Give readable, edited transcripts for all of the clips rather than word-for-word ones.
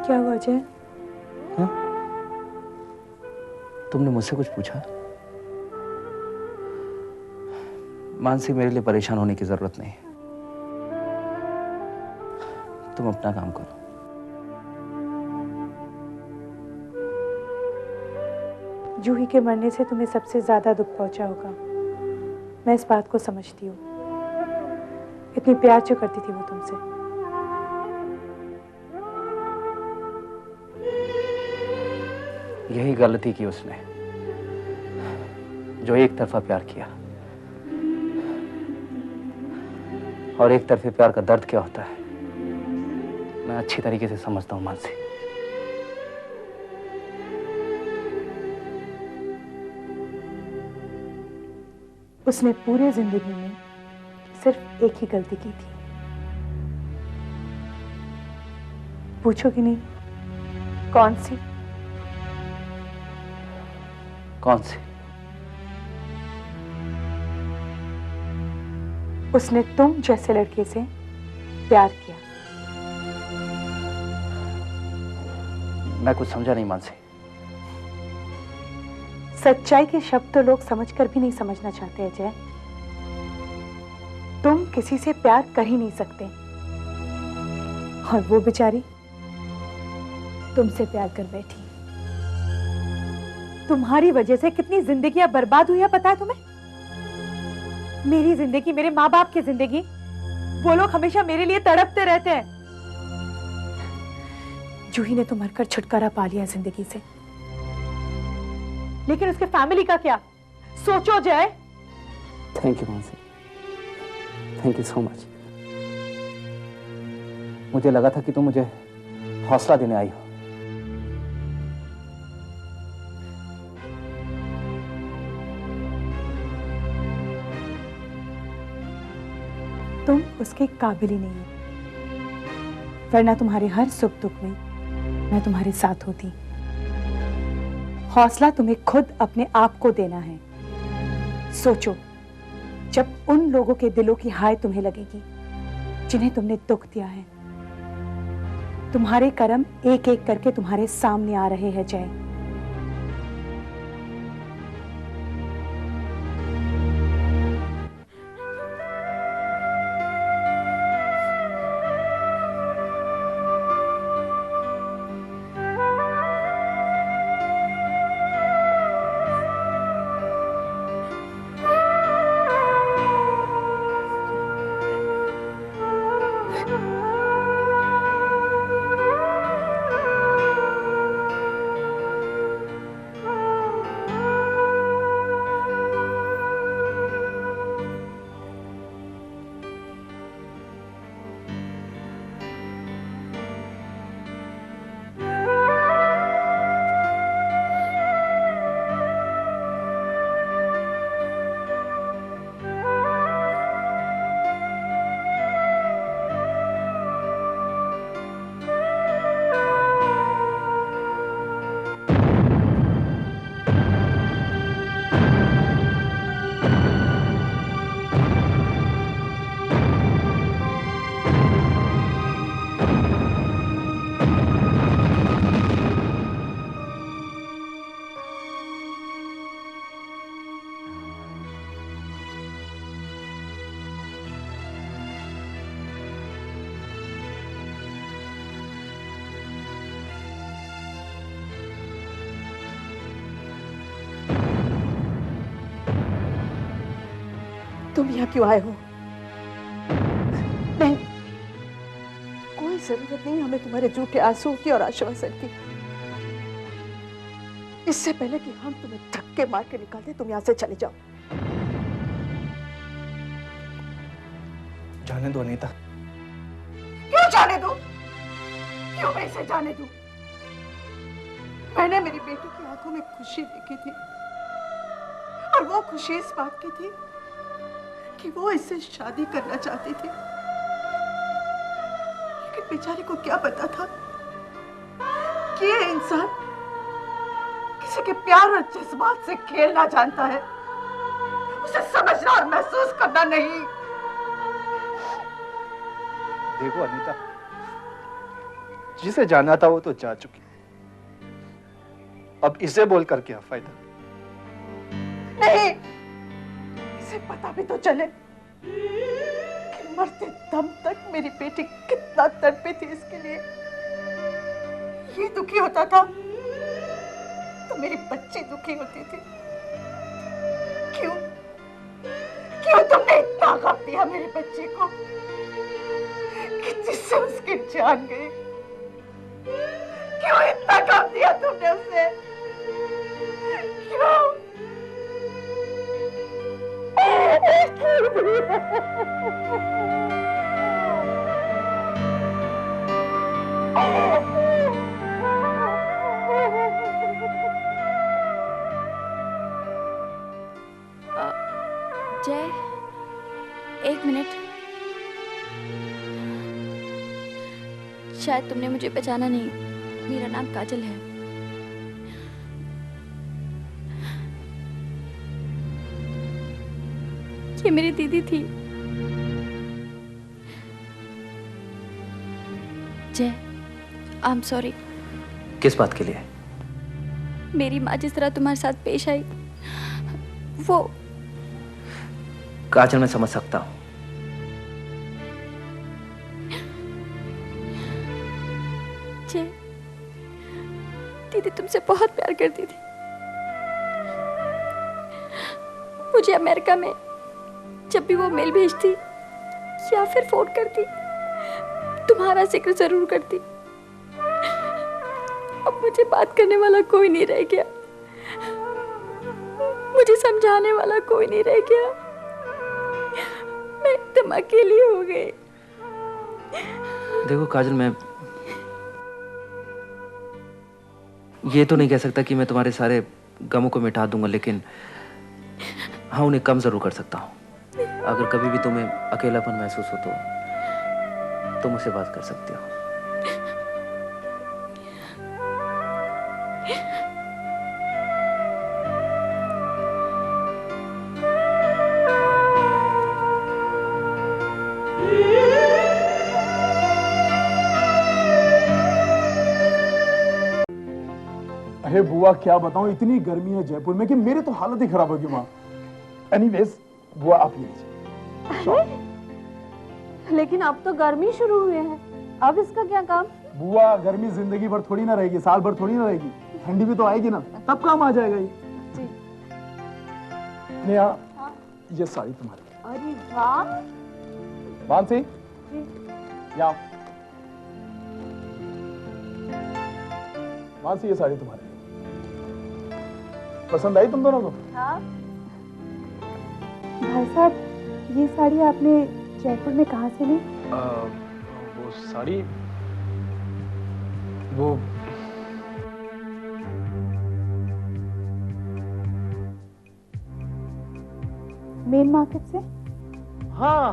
क्या हुआ अजय? हाँ? तुमने मुझसे कुछ पूछा? मानसी, मेरे लिए परेशान होने की जरूरत नहीं। तुम अपना काम करो। जूही के मरने से तुम्हें सबसे ज्यादा दुख पहुंचा होगा। मैं इस बात को समझती हूँ। इतनी प्यार जो करती थी वो तुमसे। यही गलती की उसने, जो एक तरफा प्यार किया। और एक तरफे प्यार का दर्द क्या होता है मैं अच्छी तरीके से समझता हूं मानसी। उसने पूरे जिंदगी में सिर्फ एक ही गलती की थी। पूछोगी नहीं? कौन सी? कौन सी? उसने तुम जैसे लड़के से प्यार किया। मैं कुछ समझा नहीं मानसी। सच्चाई के शब्द तो लोग समझकर भी नहीं समझना चाहते अजय। तुम किसी से प्यार कर ही नहीं सकते, और वो बेचारी तुमसे प्यार कर बैठी। तुम्हारी वजह से कितनी जिंदगियां बर्बाद हुई है पता है तुम्हें? मेरी जिंदगी, मेरे माँ बाप की जिंदगी, वो लोग हमेशा मेरे लिए तड़पते रहते हैं। जूही ने तो मरकर छुटकारा पा लिया जिंदगी से, लेकिन उसके फैमिली का क्या? सोचो जय। Thank you Mansi, thank you so much. मुझे लगा था कि तुम मुझे हौसला देने आई हो। तुम उसके काबिल ही नहीं हो, वरना तुम्हारे हर सुख दुख में मैं तुम्हारे साथ होती। हौसला तुम्हें खुद अपने आप को देना है। सोचो, जब उन लोगों के दिलों की हाय तुम्हें लगेगी जिन्हें तुमने दुख दिया है। तुम्हारे कर्म एक एक करके तुम्हारे सामने आ रहे हैं जय। तुम यहाँ क्यों आए हो? नहीं, कोई जरूरत नहीं हमें तुम्हारे झूठे आंसू की और आश्वासन की। इससे पहले कि हम तुम्हें धक्के मार के निकाल दें, तुम यहाँ से चले जाओ। जाने दो अनीता। क्यों जाने दो? क्यों मैं इसे जाने दूं? मैंने मेरी बेटी की आंखों में खुशी देखी थी, और वो खुशी इस बात की थी कि वो इससे शादी करना चाहती थी। लेकिन बेचारी को क्या पता था कि ये इंसान किसी के प्यार और जज्बात से खेलना जानता है, उसे समझना और महसूस करना नहीं। देखो अनीता, जिसे जाना था वो तो जा चुकी, अब इसे बोलकर क्या फायदा। नहीं, इसे पता भी तो चले कि मरते दम तक मेरी बेटी कितना तड़पी थी इसके लिए। ये दुखी होता था तो मेरी बच्ची दुखी होती थी। क्यों क्यों तुमने इतना गम दिया मेरी बच्ची को कि जिससे उसकी जान गई? क्यों इतना गम दिया तुमने उसे? क्यों? जय, एक मिनट। शायद तुमने मुझे पहचाना नहीं, मेरा नाम काजल है। ये मेरी दीदी थी। जय, आई एम सॉरी। किस बात के लिए? मेरी माँ जिस तरह तुम्हारे साथ पेश आई, वो काजल, मैं समझ सकता हूं। जय, दीदी तुमसे बहुत प्यार करती थी। मुझे अमेरिका में जब भी वो मेल भेजती या फिर फोन करती, तुम्हारा जिक्र जरूर करती। अब मुझे बात करने वाला कोई नहीं रह गया, मुझे समझाने वाला कोई नहीं रह गया। मैं एकदम अकेली हो गई। देखो काजल, मैं ये तो नहीं कह सकता कि मैं तुम्हारे सारे गमों को मिटा दूंगा, लेकिन हाँ, उन्हें कम जरूर कर सकता हूँ। अगर कभी भी तुम्हें अकेलापन महसूस हो तो तुम मुझसे बात कर सकते हो। अरे बुआ क्या बताऊं, इतनी गर्मी है जयपुर में कि मेरी तो हालत ही खराब होगी वहां। एनीवेज बुआ आप ये लीजिए। लेकिन अब तो गर्मी शुरू हुई है, अब इसका क्या काम? बुआ गर्मी जिंदगी भर थोड़ी ना रहेगी, साल भर थोड़ी ना रहेगी, ठंडी भी तो आएगी ना, तब काम आ जाएगा ये। जी। नेहा, ये साड़ी तुम्हारी। अरे वाह। मानसी, यहाँ। मानसी, ये साड़ी तुम्हारी। पसंद आई तुम दोनों को? हाँ। भाई साहब, ये साड़ी आपने जयपुर में कहाँ से ली? वो साड़ी, वो मेन मार्केट से। हाँ,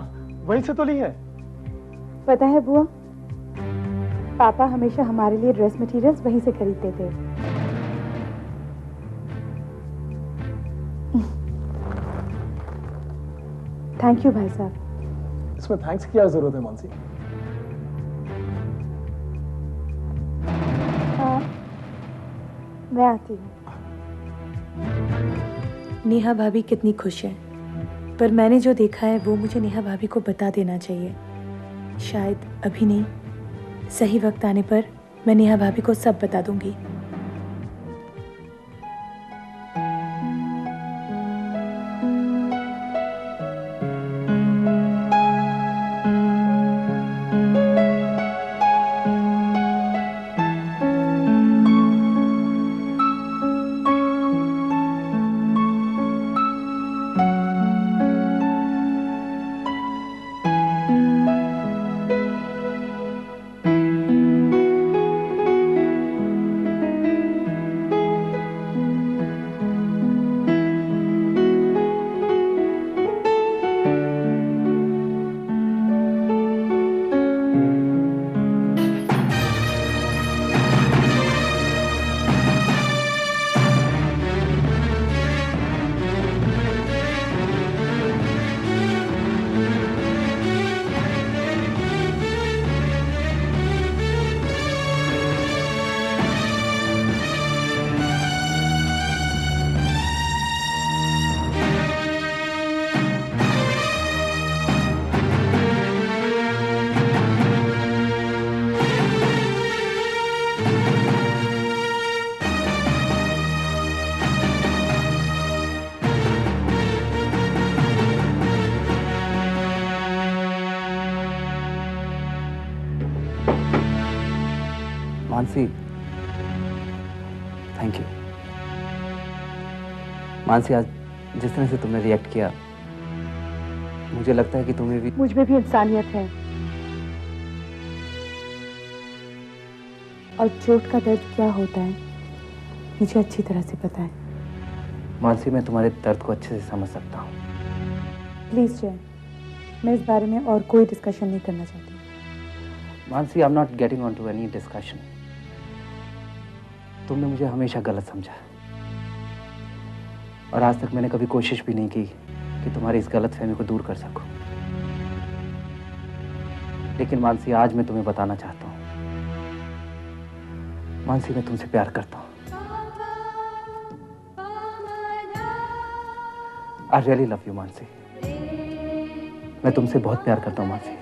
वहीं से तो ली है। पता है बुआ, पापा हमेशा हमारे लिए ड्रेस मटेरियल्स वहीं से खरीदते थे। थैंक यू भाई साहब। इसमें थैंक्स की क्या जरूरत है मानसी? हाँ, मैं आती हूँ। नेहा भाभी कितनी खुश है, पर मैंने जो देखा है वो मुझे नेहा भाभी को बता देना चाहिए। शायद अभी नहीं, सही वक्त आने पर मैं नेहा भाभी को सब बता दूंगी। Mansi, thank you. मानसी, आज जिस तरह से तुमने रिएक्ट किया, मुझे लगता है कि तुम्हें भी मुझ में भी इंसानियत है, और चोट का दर्द क्या होता है मुझे अच्छी तरह से पता है। मानसी, मैं तुम्हारे दर्द को अच्छे से समझ सकता हूँ। प्लीज जय, मैं इस बारे में और कोई डिस्कशन नहीं करना चाहती। Mansi, I am not getting on to any discussion. तुमने मुझे हमेशा गलत समझा, और आज तक मैंने कभी कोशिश भी नहीं की कि तुम्हारी इस गलतफहमी को दूर कर सकूं। लेकिन मानसी, आज मैं तुम्हें बताना चाहता हूं, मानसी, मैं तुमसे प्यार करता हूं। I really love you Mansi. मैं तुमसे बहुत प्यार करता हूं मानसी।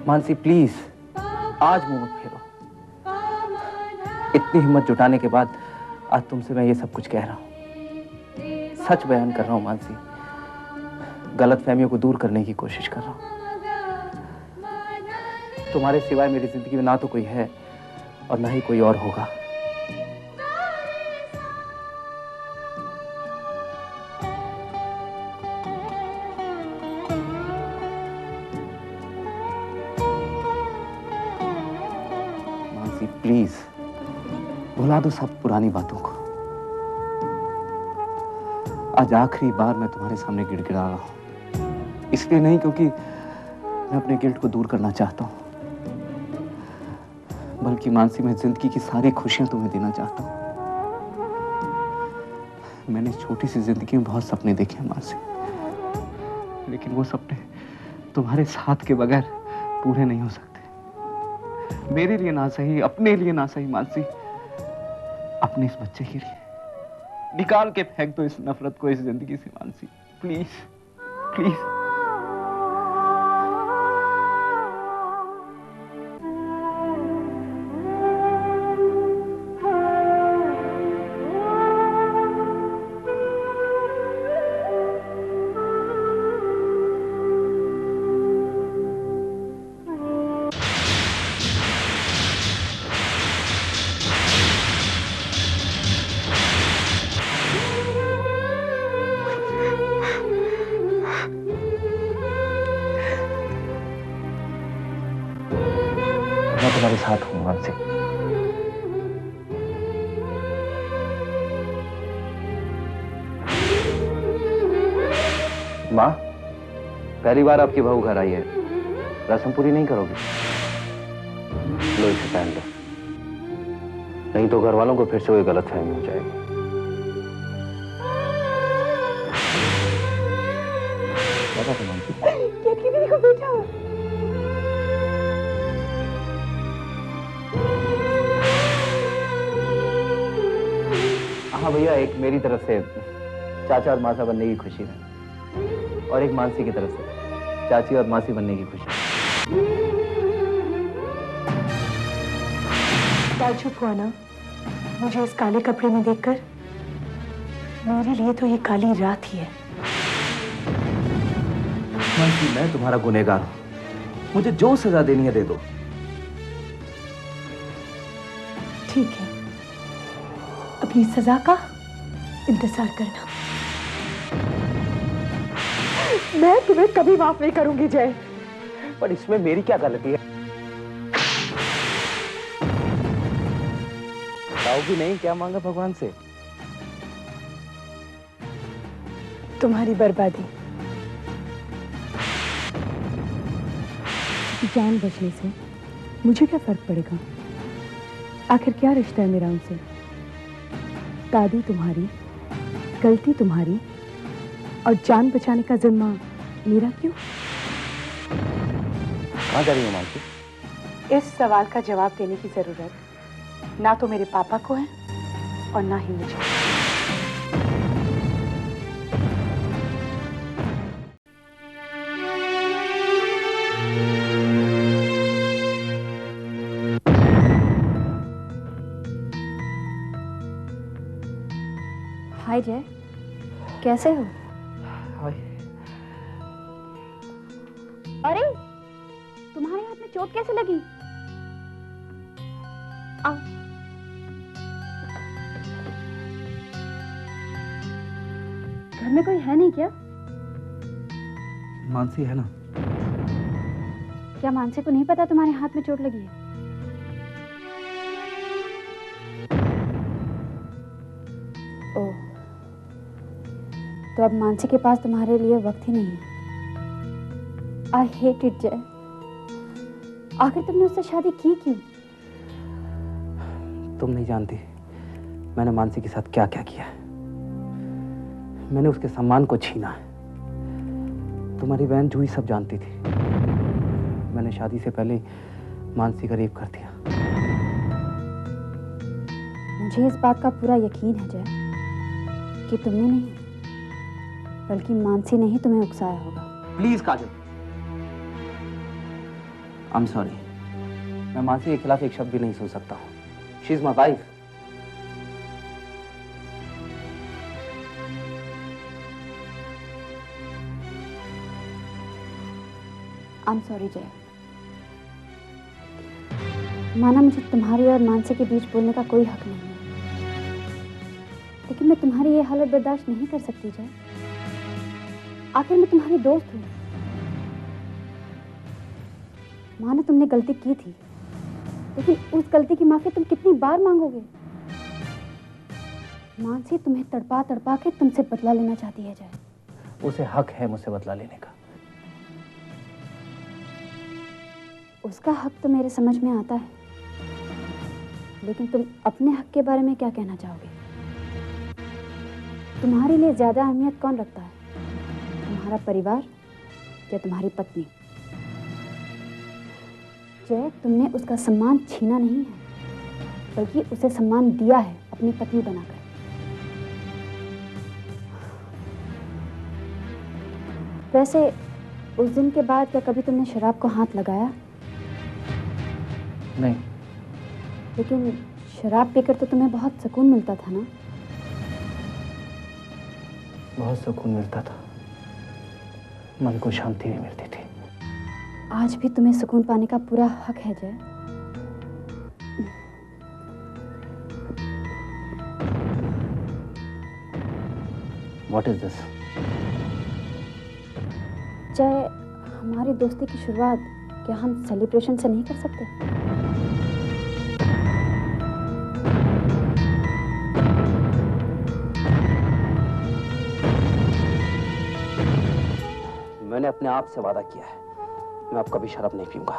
मानसी, प्लीज आज मुंह मत फेरो। इतनी हिम्मत जुटाने के बाद आज तुमसे मैं ये सब कुछ कह रहा हूं, सच बयान कर रहा हूं मानसी। गलतफहमियों को दूर करने की कोशिश कर रहा हूं। तुम्हारे सिवाय मेरी जिंदगी में ना तो कोई है और ना ही कोई और होगा। मानसी, प्लीज भुला दो सब पुरानी बातों को। आज आखिरी बार मैं तुम्हारे सामने गिड़गिड़ा रहा हूं, इसलिए नहीं क्योंकि मैं अपने गिल्ट को दूर करना चाहता हूं, बल्कि मानसी, मैं जिंदगी की सारी खुशियां तुम्हें देना चाहता हूं। मैंने इस छोटी सी जिंदगी में बहुत सपने देखे हैं मानसी, लेकिन वो सपने तुम्हारे साथ के बगैर पूरे नहीं हो सकते। मेरे लिए ना सही, अपने लिए ना सही मानसी, अपने इस बच्चे के लिए। निकाल के फेंक दो इस नफरत को इस जिंदगी से मानसी, प्लीज प्लीज। मैं तुम्हारे साथ हूं मानसी। माँ, पहली बार आपकी बहू घर आई है, रस्म पूरी नहीं करोगी? लो, इसे पहन लो, नहीं तो घर वालों को फिर से कोई गलतफहमी हो जाएगी। क्या बात है मानसी? देखो बेटा, हाँ भैया, एक मेरी तरफ से चाचा और मासा बनने की खुशी है, और एक मानसी की तरफ से चाची और मासी बनने की खुशी। ताज्जुब हुआ ना मुझे इस काले कपड़े में देखकर? मेरे लिए तो ये काली रात ही है। मानसी, मैं तुम्हारा गुनहगार हूं, मुझे जो सजा देनी है दे दो। ठीक है, अपनी सजा का इंतजार करना। मैं तुम्हें कभी माफ नहीं करूंगी जय। पर इसमें मेरी क्या गलती है? बताओगी नहीं क्या मांगा भगवान से? तुम्हारी बर्बादी। जान बचने से मुझे क्या फर्क पड़ेगा? आखिर क्या रिश्ता है मेरा उनसे? दादी तुम्हारी, गलती तुम्हारी, और जान बचाने का जिम्मा मेरा क्यों? कहाँ जा रही हो मानसी? इस सवाल का जवाब देने की जरूरत ना तो मेरे पापा को है और ना ही मुझे। हाय जय, कैसे हो? अरे तुम्हारे हाथ में चोट कैसे लगी? आओ। घर में कोई है नहीं क्या? मानसी है ना? क्या मानसी को नहीं पता तुम्हारे हाथ में चोट लगी है? ओह, तो अब मानसी के पास तुम्हारे लिए वक्त ही नहीं है। आई हेट इट जय। आखिर तुमने उससे शादी की क्यों? तुम नहीं जानती मैंने मानसी के साथ क्या क्या किया है। मैंने उसके सम्मान को छीना है। तुम्हारी बहन जूही सब जानती थी। मैंने शादी से पहले मानसी का रेप कर दिया। मुझे इस बात का पूरा यकीन है जय कि तुमने नहीं बल्कि मानसी ने ही तुम्हें उकसाया होगा। Please Kajal, I am sorry. मैं मानसी के खिलाफ एक शब्द भी नहीं सुन सकता हूँ। She is my wife. I am sorry जय। माना मुझे तुम्हारी और मानसी के बीच बोलने का कोई हक नहीं है, लेकिन मैं तुम्हारी ये हालत बर्दाश्त नहीं कर सकती जय। आखिर मैं तुम्हारी दोस्त हूँ। माना तुमने गलती की थी, लेकिन उस गलती की माफी तुम कितनी बार मांगोगे? मानसी तुम्हें तड़पा तड़पा के तुमसे बदला लेना चाहती है जय। उसे हक है मुझसे बदला लेने का। उसका हक तो मेरे समझ में आता है, लेकिन तुम अपने हक के बारे में क्या कहना चाहोगे? तुम्हारे लिए ज्यादा अहमियत कौन रखता है, तुम्हारा परिवार या तुम्हारी पत्नी? जय, तुमने उसका सम्मान छीना नहीं है, बल्कि उसे सम्मान दिया है अपनी पत्नी बनाकर। वैसे उस दिन के बाद क्या कभी तुमने शराब को हाथ लगाया? नहीं। लेकिन शराब पीकर तो तुम्हें बहुत सुकून मिलता था ना? बहुत सुकून मिलता था, मन को शांति भी मिलती थी। आज भी तुम्हें सुकून पाने का पूरा हक है जय। What is this? जय, हमारी दोस्ती की शुरुआत क्या हम सेलिब्रेशन से नहीं कर सकते? मैंने अपने आप से वादा किया है, मैं अब कभी शराब नहीं पीऊंगा।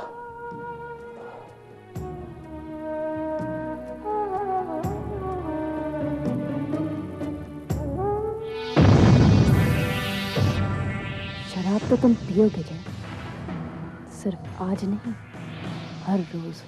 शराब तो तुम पियोगे जय, सिर्फ आज नहीं, हर रोज।